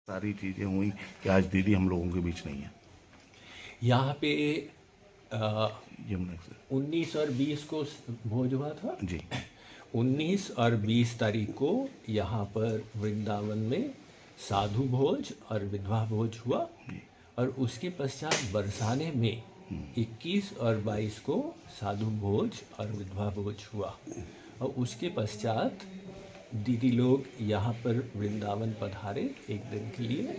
सारी चीज़ें हुई कि आज दीदी हम लोगों के बीच नहीं है। यहाँ पे यमुना से 19 और 20 को भोज हुआ था जी 19 और 20 तारीख को यहाँ पर वृंदावन में साधु भोज और विधवा भोज हुआ और उसके पश्चात बरसाने में 21 और 22 को साधु भोज और विधवा भोज हुआ और उसके पश्चात दीदी लोग यहाँ पर वृंदावन पधारे एक दिन के लिए।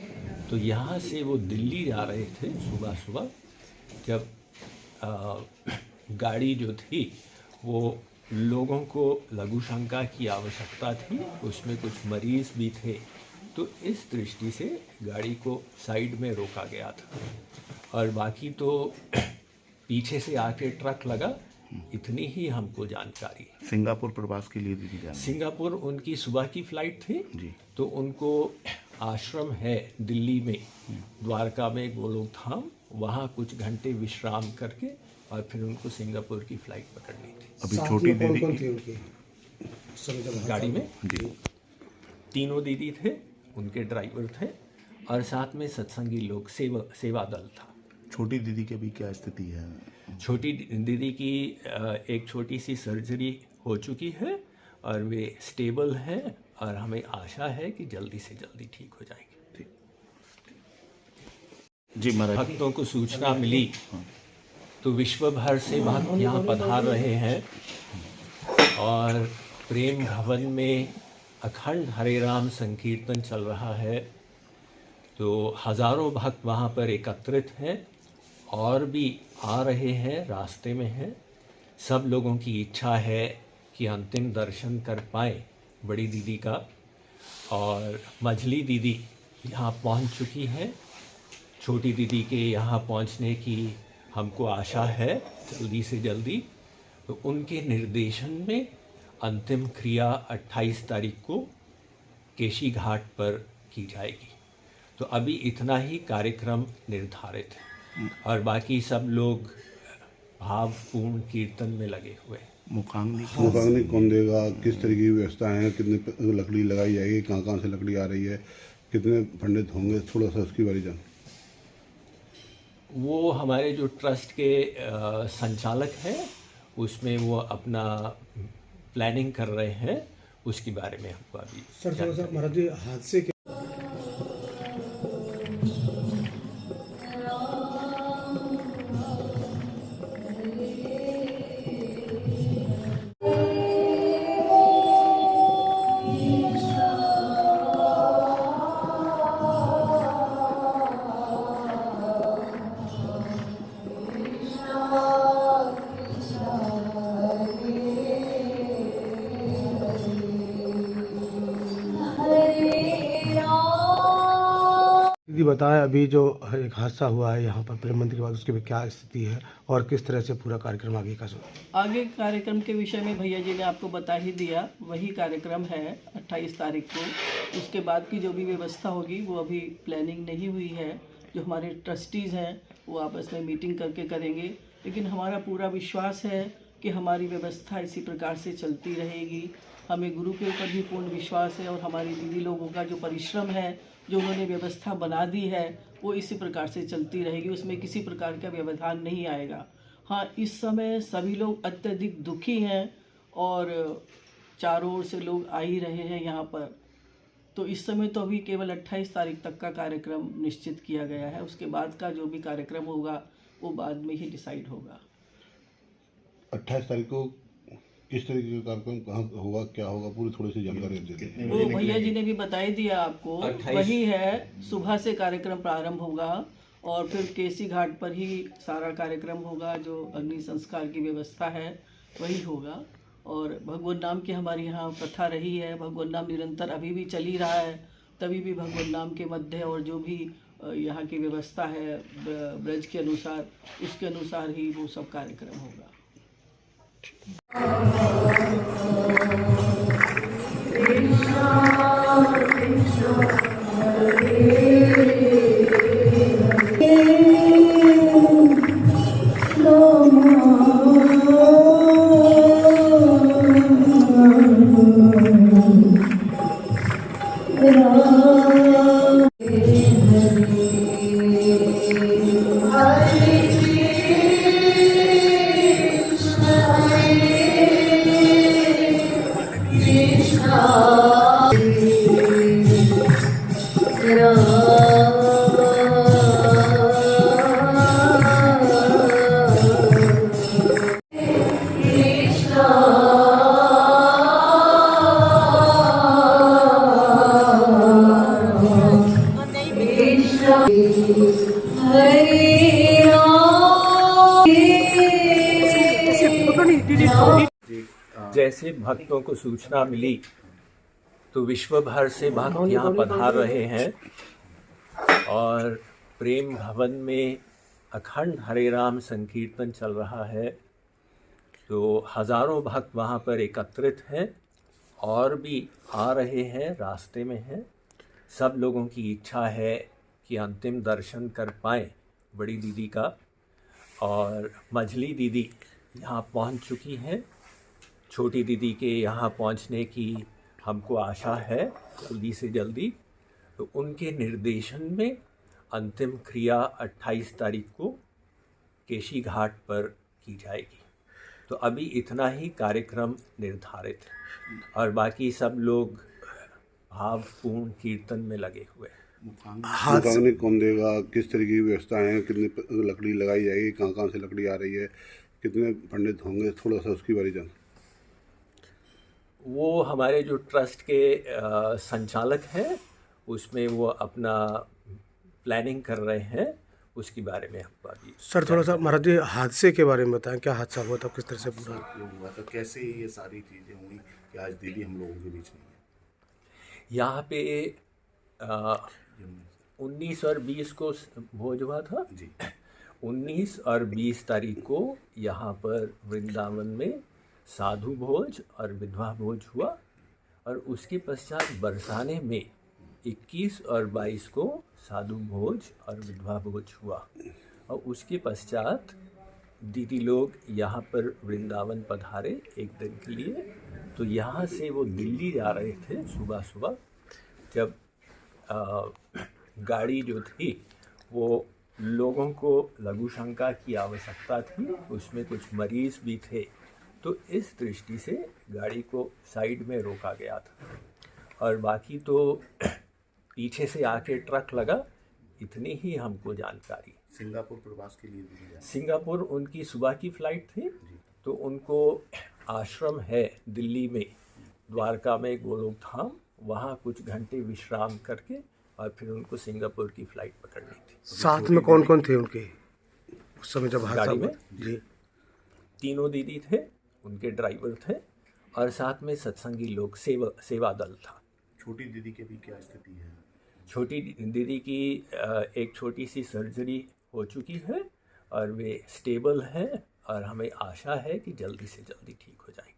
तो यहाँ से वो दिल्ली जा रहे थे सुबह सुबह, जब गाड़ी जो थी वो लोगों को लघु शंका की आवश्यकता थी, उसमें कुछ मरीज़ भी थे, तो इस दृष्टि से गाड़ी को साइड में रोका गया था और बाकी तो पीछे से आके ट्रक लगा, इतनी ही हमको जानकारी। सिंगापुर प्रवास के लिए दीदी जाना। सिंगापुर उनकी सुबह की फ़्लाइट थी जी। तो उनको आश्रम है दिल्ली में, द्वारका में गोलोक धाम, वहाँ कुछ घंटे विश्राम करके और फिर उनको सिंगापुर की फ़्लाइट पकड़नी थी। अभी छोटी दीदी कौन की थी उनकी गाड़ी में जी 3 दीदी थे, उनके ड्राइवर थे और साथ में सत्संगी लोग, सेवा दल था। छोटी दीदी की अभी क्या स्थिति है? छोटी दीदी की एक छोटी सी सर्जरी हो चुकी है और वे स्टेबल हैं और हमें आशा है कि जल्दी से जल्दी ठीक हो जाएंगे। जी महाराज। भक्तों को सूचना मिली तो विश्व भर से भक्त यहाँ पधार रहे हैं और प्रेम भवन में अखंड हरे राम संकीर्तन चल रहा है, तो हजारों भक्त वहाँ पर एकत्रित हैं और भी आ रहे हैं, रास्ते में हैं। सब लोगों की इच्छा है कि अंतिम दर्शन कर पाएँ बड़ी दीदी का, और मझली दीदी यहाँ पहुँच चुकी है। छोटी दीदी के यहाँ पहुँचने की हमको आशा है जल्दी से जल्दी, तो उनके निर्देशन में अंतिम क्रिया 28 तारीख को केशी घाट पर की जाएगी। तो अभी इतना ही कार्यक्रम निर्धारित है और बाकी सब लोग भावपूर्ण कीर्तन में लगे हुए हैं। मुखाग्नि कौन देगा, किस तरीके की व्यवस्था है, कितनी लकड़ी लगाई जाएगी, कहाँ कहाँ से लकड़ी आ रही है, कितने पंडित होंगे, थोड़ा सा उसकी बारे जान। वो हमारे जो ट्रस्ट के संचालक हैं उसमें वो अपना प्लानिंग कर रहे हैं, उसके बारे में हमको अभी सर थोड़ा सा महाराज जी हादसे के दीदी बताएं, अभी जो एक हादसा हुआ है यहाँ पर प्रेम मंदिर के बाद, उसकी भी क्या स्थिति है और किस तरह से पूरा कार्यक्रम आगे का आगे कार्यक्रम के विषय में भैया जी ने आपको बता ही दिया। वही कार्यक्रम है 28 तारीख को। उसके बाद की जो भी व्यवस्था होगी वो अभी प्लानिंग नहीं हुई है, जो हमारे ट्रस्टीज़ हैं वो आपस में मीटिंग करके करेंगे, लेकिन हमारा पूरा विश्वास है कि हमारी व्यवस्था इसी प्रकार से चलती रहेगी। हमें गुरु के ऊपर भी पूर्ण विश्वास है और हमारी दीदी लोगों का जो परिश्रम है, जो उन्होंने व्यवस्था बना दी है, वो इसी प्रकार से चलती रहेगी, उसमें किसी प्रकार का व्यवधान नहीं आएगा। हाँ, इस समय सभी लोग अत्यधिक दुखी हैं और चारों ओर से लोग आ ही रहे हैं यहाँ पर। तो इस समय तो अभी केवल 28 तारीख तक का कार्यक्रम निश्चित किया गया है, उसके बाद का जो भी कार्यक्रम होगा वो बाद में ही डिसाइड होगा। 28 तारीख को किस तरीके का कार्यक्रम कहाँ होगा, क्या होगा, पूरी थोड़ी सी जानकारी दे दें। वो भैया जी ने भी बता ही दिया आपको, वही है। सुबह से कार्यक्रम प्रारंभ होगा और फिर केसी घाट पर ही सारा कार्यक्रम होगा, जो अग्नि संस्कार की व्यवस्था है वही होगा। और भगवत नाम की हमारी यहाँ प्रथा रही है, भगवत नाम निरंतर अभी भी चल ही रहा है, तभी भी भगवत नाम के मध्य और जो भी यहाँ की व्यवस्था है ब्रज के अनुसार, उसके अनुसार ही वो सब कार्यक्रम होगा। जैसे भक्तों को सूचना मिली तो विश्व भर से भक्त यहाँ पधार रहे हैं और प्रेम भवन में अखंड हरे राम संकीर्तन चल रहा है। तो हजारों भक्त वहाँ पर एकत्रित हैं और भी आ रहे हैं, रास्ते में हैं। सब लोगों की इच्छा है कि अंतिम दर्शन कर पाएँ बड़ी दीदी का। और मझली दीदी यहाँ पहुँच चुकी हैं। छोटी दीदी के यहाँ पहुँचने की हमको आशा है जल्दी से जल्दी। तो उनके निर्देशन में अंतिम क्रिया 28 तारीख को केशी घाट पर की जाएगी। तो अभी इतना ही कार्यक्रम निर्धारित है और बाकी सब लोग भावपूर्ण कीर्तन में लगे हुए हैं। मुखाग्नि कौन देगा, किस तरीके की व्यवस्था है, कितनी लकड़ी लगाई जाएगी, कहाँ कहाँ से लकड़ी आ रही है, कितने पंडित होंगे, थोड़ा सा उसकी बारे जान। वो हमारे जो ट्रस्ट के संचालक हैं उसमें वो अपना प्लानिंग कर रहे हैं, उसके बारे में हमको अभी। सर थोड़ा सा महाराज जी हादसे के बारे में बताएं, क्या हादसा हुआ था, किस तरह से पूरा हुआ था, कैसे ये सारी चीज़ें हुई कि आज दीदी हम लोगों के बीच नहीं है। यहाँ पे 19 और 20 को भोज हुआ था जी। 19 और 20 तारीख को यहाँ पर वृंदावन में साधु भोज और विधवा भोज हुआ और उसके पश्चात बरसाने में 21 और 22 को साधु भोज और विधवा भोज हुआ। और उसके पश्चात दीदी लोग यहाँ पर वृंदावन पधारे एक दिन के लिए। तो यहाँ से वो दिल्ली जा रहे थे सुबह सुबह, जब गाड़ी जो थी वो लोगों को लघु शंका की आवश्यकता थी, उसमें कुछ मरीज़ भी थे। तो इस दृष्टि से गाड़ी को साइड में रोका गया था और बाकी तो पीछे से आके ट्रक लगा, इतनी ही हमको जानकारी। सिंगापुर प्रवास के लिए दीदी जा। सिंगापुर उनकी सुबह की फ़्लाइट थी, तो उनको आश्रम है दिल्ली में, द्वारका में गोलोक धाम, वहाँ कुछ घंटे विश्राम करके और फिर उनको सिंगापुर की फ़्लाइट पकड़नी थी। साथ में कौन कौन थे उनके उस समय जब हादसा गाड़ी हुआ? में जी, 3 दीदी थे, उनके ड्राइवर थे और साथ में सत्संगी लोग, सेवा दल था। छोटी दीदी की भी क्या स्थिति है? छोटी दीदी की एक छोटी सी सर्जरी हो चुकी है और वे स्टेबल हैं और हमें आशा है कि जल्दी से जल्दी ठीक हो जाएंगे।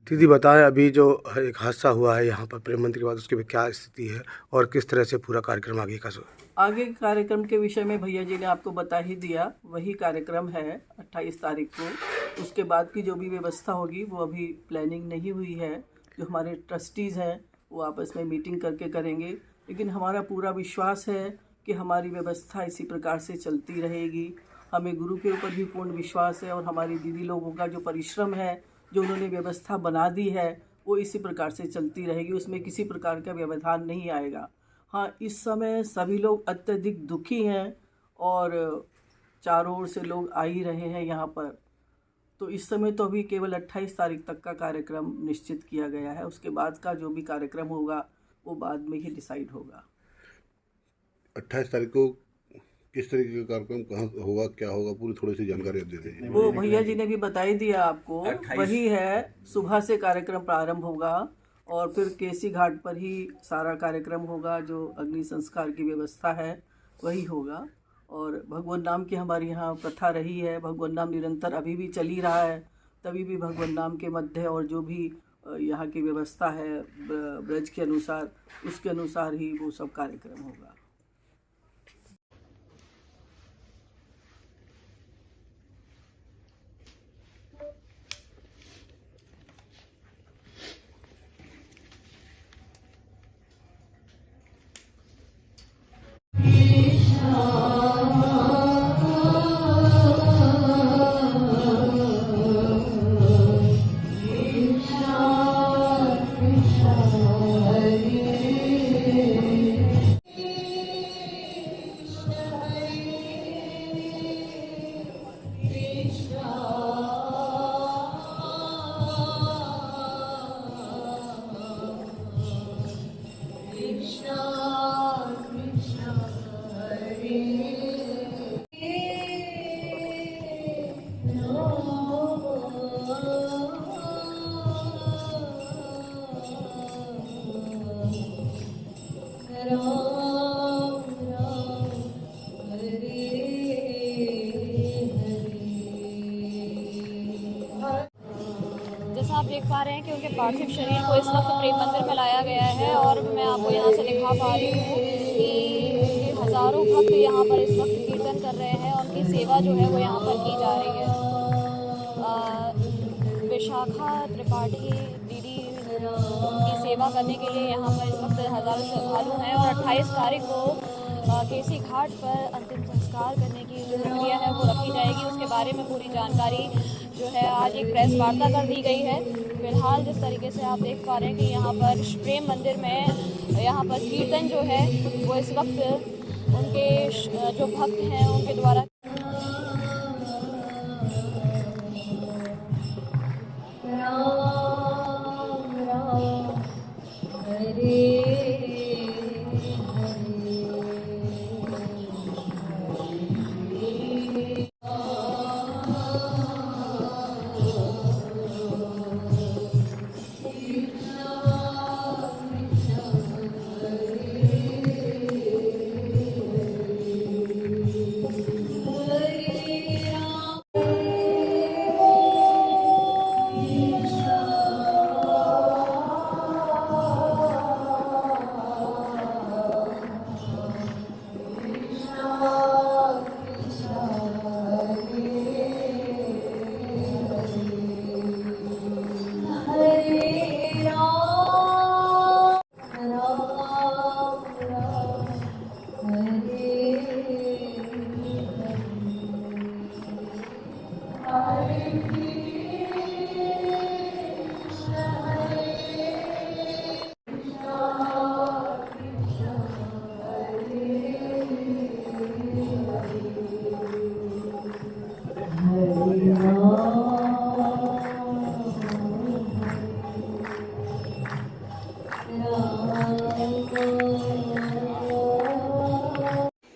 दीदी बताएं अभी जो एक हादसा हुआ है यहाँ पर प्रेम मंदिर के बाद, उसकी भी क्या स्थिति है और किस तरह से पूरा कार्यक्रम आगे का? आगे कार्यक्रम के विषय में भैया जी ने आपको बता ही दिया, वही कार्यक्रम है 28 तारीख को। उसके बाद की जो भी व्यवस्था होगी वो अभी प्लानिंग नहीं हुई है। जो हमारे ट्रस्टीज़ हैं वो आपस में मीटिंग करके करेंगे, लेकिन हमारा पूरा विश्वास है कि हमारी व्यवस्था इसी प्रकार से चलती रहेगी। हमें गुरु के ऊपर भी पूर्ण विश्वास है और हमारी दीदी लोगों का जो परिश्रम है, जो उन्होंने व्यवस्था बना दी है, वो इसी प्रकार से चलती रहेगी। उसमें किसी प्रकार का व्यवधान नहीं आएगा। हाँ, इस समय सभी लोग अत्यधिक दुखी हैं और चारों ओर से लोग आ ही रहे हैं यहाँ पर। तो इस समय तो अभी केवल 28 तारीख तक का कार्यक्रम निश्चित किया गया है। उसके बाद का जो भी कार्यक्रम होगा वो बाद में ही डिसाइड होगा। 28 तारीख को किस तरीके का कार्यक्रम कहाँ होगा, क्या होगा, पूरी थोड़ी सी जानकारी आप दे दीजिए। वो भैया जी ने भी बता ही दिया आपको। 28 वही है, सुबह से कार्यक्रम प्रारंभ होगा और फिर केसी घाट पर ही सारा कार्यक्रम होगा। जो अग्नि संस्कार की व्यवस्था है वही होगा। और भगवान नाम की हमारी यहाँ प्रथा रही है। भगवान नाम निरंतर अभी भी चल ही रहा है। तभी भी भगवान नाम के मध्य और जो भी यहाँ की व्यवस्था है ब्रज के अनुसार, उसके अनुसार ही वो सब कार्यक्रम होगा। जैसा आप देख पा रहे हैं कि उनके पार्थिव शरीर को इस वक्त प्रेम मंदिर में लाया गया है और मैं आपको यहाँ से दिखा पा रही हूँ कि हज़ारों भक्त यहाँ पर इस वक्त कीर्तन कर रहे हैं और उनकी सेवा जो है वो यहाँ पर की जा रही है। विशाखा त्रिपाठी दीदी उनकी सेवा करने के लिए यहाँ पर इस वक्त हज़ारों श्रद्धालु हैं और 28 तारीख को केसी घाट पर अंतिम संस्कार करने की जो प्रक्रिया है वो रखी जाएगी। उसके बारे में पूरी जानकारी जो है आज एक प्रेस वार्ता कर दी गई है। फिलहाल जिस तरीके से आप देख पा रहे हैं कि यहाँ पर प्रेम मंदिर में यहाँ पर कीर्तन जो है वो इस वक्त उनके जो भक्त हैं उनके द्वारा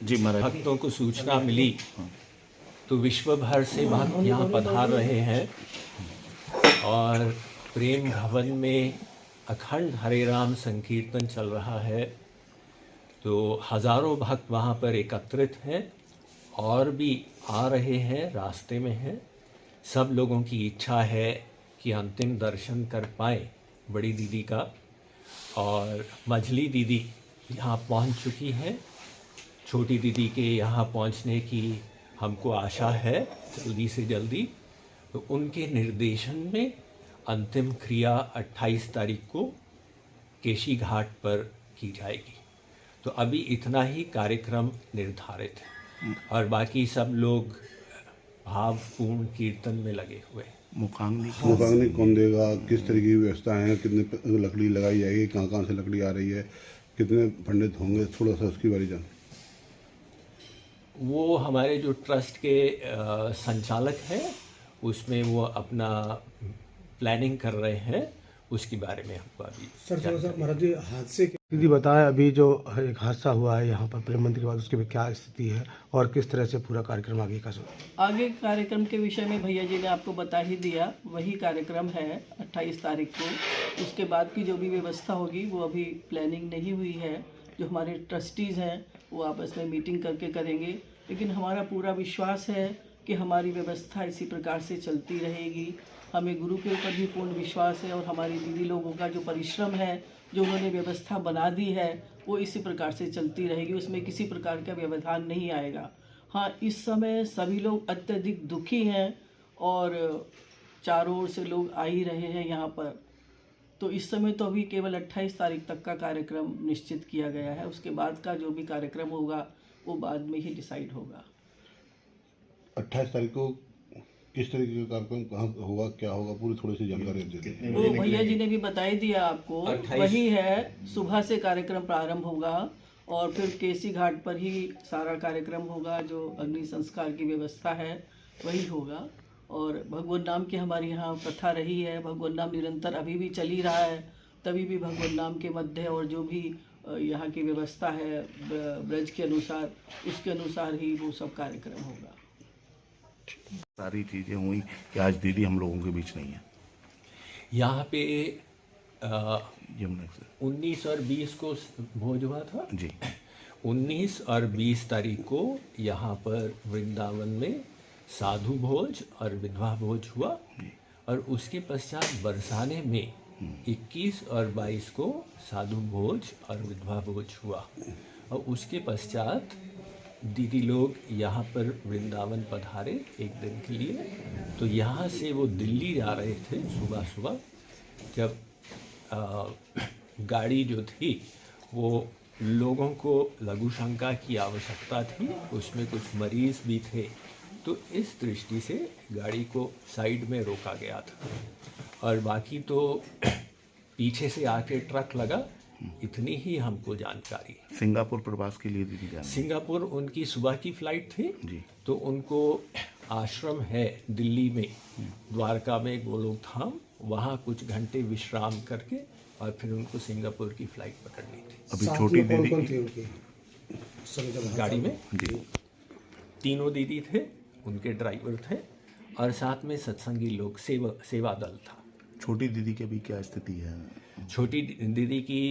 जी महाराज, भक्तों को सूचना मिली तो विश्व भर से भक्त यहाँ पधार रहे हैं और प्रेम भवन में अखंड हरे राम संकीर्तन चल रहा है। तो हज़ारों भक्त वहाँ पर एकत्रित हैं और भी आ रहे हैं, रास्ते में हैं। सब लोगों की इच्छा है कि अंतिम दर्शन कर पाए बड़ी दीदी का। और मझली दीदी यहाँ पहुँच चुकी है। छोटी दीदी के यहाँ पहुँचने की हमको आशा है जल्दी से जल्दी। तो उनके निर्देशन में अंतिम क्रिया 28 तारीख को केसी घाट पर की जाएगी। तो अभी इतना ही कार्यक्रम निर्धारित है और बाकी सब लोग भावपूर्ण कीर्तन में लगे हुए हैं। मुखाग्नि कौन देगा, किस तरीके की व्यवस्था है, कितनी लकड़ी लगाई जाएगी, कहाँ कहाँ से लकड़ी आ रही है, कितने पंडित होंगे, थोड़ा सा उसके बारे में जान। वो हमारे जो ट्रस्ट के संचालक हैं उसमें वो अपना प्लानिंग कर रहे हैं, उसके बारे में हमको अभी सर थोड़ा सा महाराज जी हादसे के दीदी बताएं, अभी जो एक हादसा हुआ है यहाँ पर प्रेम मंदिर के बाद उसकी क्या स्थिति है और किस तरह से पूरा कार्यक्रम आगे का सर? आगे कार्यक्रम के विषय में भैया जी ने आपको बता ही दिया, वही कार्यक्रम है 28 तारीख को। उसके बाद की जो भी व्यवस्था होगी वो अभी प्लानिंग नहीं हुई है, जो हमारे ट्रस्टीज़ हैं वो आपस में मीटिंग करके करेंगे। लेकिन हमारा पूरा विश्वास है कि हमारी व्यवस्था इसी प्रकार से चलती रहेगी। हमें गुरु के ऊपर भी पूर्ण विश्वास है और हमारी दीदी लोगों का जो परिश्रम है, जो उन्होंने व्यवस्था बना दी है, वो इसी प्रकार से चलती रहेगी। उसमें किसी प्रकार का व्यवधान नहीं आएगा। हाँ, इस समय सभी लोग अत्यधिक दुखी हैं और चारों ओर से लोग आ ही रहे हैं यहाँ पर। तो इस समय तो अभी केवल 28 तारीख तक का कार्यक्रम निश्चित किया गया है। उसके बाद का जो भी कार्यक्रम होगा वो बाद में ही डिसाइड होगा। 28 तारीख को किस तरीके का कार्यक्रम, कहाँ होगा, क्या होगा, पूरी थोड़ी सी जानकारी दे दें। वो भैया जी ने भी बता ही दिया आपको, 28 वही है। सुबह से कार्यक्रम प्रारंभ होगा और फिर केसी घाट पर ही सारा कार्यक्रम होगा। जो अग्नि संस्कार की व्यवस्था है वही होगा। और भगवान नाम की हमारी यहाँ प्रथा रही है, भगवान नाम निरंतर अभी भी चल ही रहा है। तभी भी भगवान नाम के मध्य और जो भी यहाँ की व्यवस्था है ब्रज के अनुसार, उसके अनुसार ही वो सब कार्यक्रम होगा। सारी चीज़ें हुई कि आज दीदी हम लोगों के बीच नहीं है। यहाँ पे यमुना से 19 और 20 को भोज हुआ था जी। 19 और 20 तारीख को यहाँ पर वृंदावन में साधु भोज और विधवा भोज हुआ और उसके पश्चात बरसाने में 21 और 22 को साधु भोज और विधवा भोज हुआ और उसके पश्चात दीदी लोग यहाँ पर वृंदावन पधारे एक दिन के लिए। तो यहाँ से वो दिल्ली जा रहे थे सुबह सुबह, जब गाड़ी जो थी वो लोगों को लघु शंका की आवश्यकता थी, उसमें कुछ मरीज़ भी थे, तो इस दृष्टि से गाड़ी को साइड में रोका गया था और बाकी तो पीछे से आके ट्रक लगा, इतनी ही हमको जानकारी। सिंगापुर प्रवास के लिए दीदी जाना। सिंगापुर उनकी सुबह की फ़्लाइट थी जी। तो उनको आश्रम है दिल्ली में, द्वारका में गोलोक धाम, वहाँ कुछ घंटे विश्राम करके और फिर उनको सिंगापुर की फ़्लाइट पकड़नी थी। अभी छोटी दीदी कौन थी उनकी गाड़ी में जी 3 दीदी थे, उनके ड्राइवर थे और साथ में सत्संगी लोग, सेवा दल था। छोटी दीदी की अभी क्या स्थिति है? छोटी दीदी की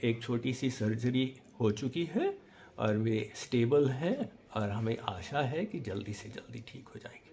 एक छोटी सी सर्जरी हो चुकी है और वे स्टेबल हैं और हमें आशा है कि जल्दी से जल्दी ठीक हो जाएंगे।